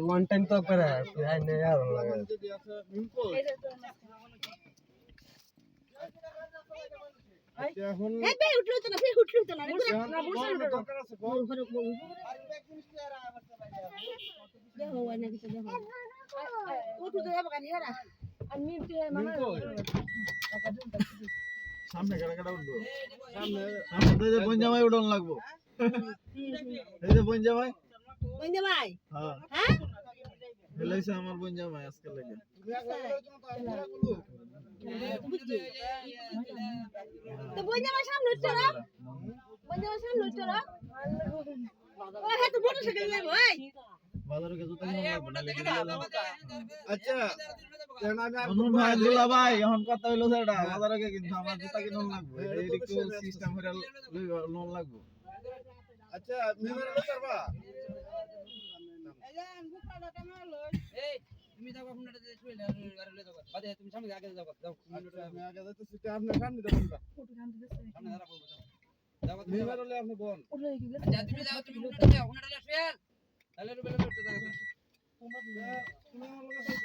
one time তো করে I নে আর এখন এই বে উঠলো তো না ফের উঠলো তো না না বসে দরকার আছে দেখো ওই নাকি তো দেখো উঠলো তো যাবে কানি হেরা আমি মামা সামনে কাটা উঠবো সামনে যে বঞ্জামাই উঠন লাগবো এই যে বঞ্জামাই হ্যাঁ হ্যাঁ হেলাইছে আমার বঞ্জামাই আজকে লাগে তো বঞ্জামাই সামনে উঠছো না বঞ্জামাই সামনে উঠছো না ও হ্যাঁ তো মোটরসাইকেল যাবে ভাই বাজারে গেছো তো লাগবে না লেগে গেল আচ্ছা অনুন ভাই দুলা ভাই এখন কথা হইলো সেটা বাজারে গিয়ে কিন্তু আমার জুতা কিনুন লাগবে এই একটু সিস্টেম করে লোন লাগবে আচ্ছা মিমের লই করবা এজান বুকটা কেন লই এই তুমি যাও আপনারা যে শুইলে আর লই যাও বাদে তুমি সামনে আগে যাও যাও আমি আগে যাইতে সিটে আপনি সামনে যাবেন না ফটো কান দিতে সামনে দাঁড়া বলবো যাও মিমের লই আপনি বোন আচ্ছা তুমি যাও তুমি উঠতে যাও ওনাটা শুয়েল তাহলে রুবেলে উঠতে যাও তোমার তুমি আমার লগে যাও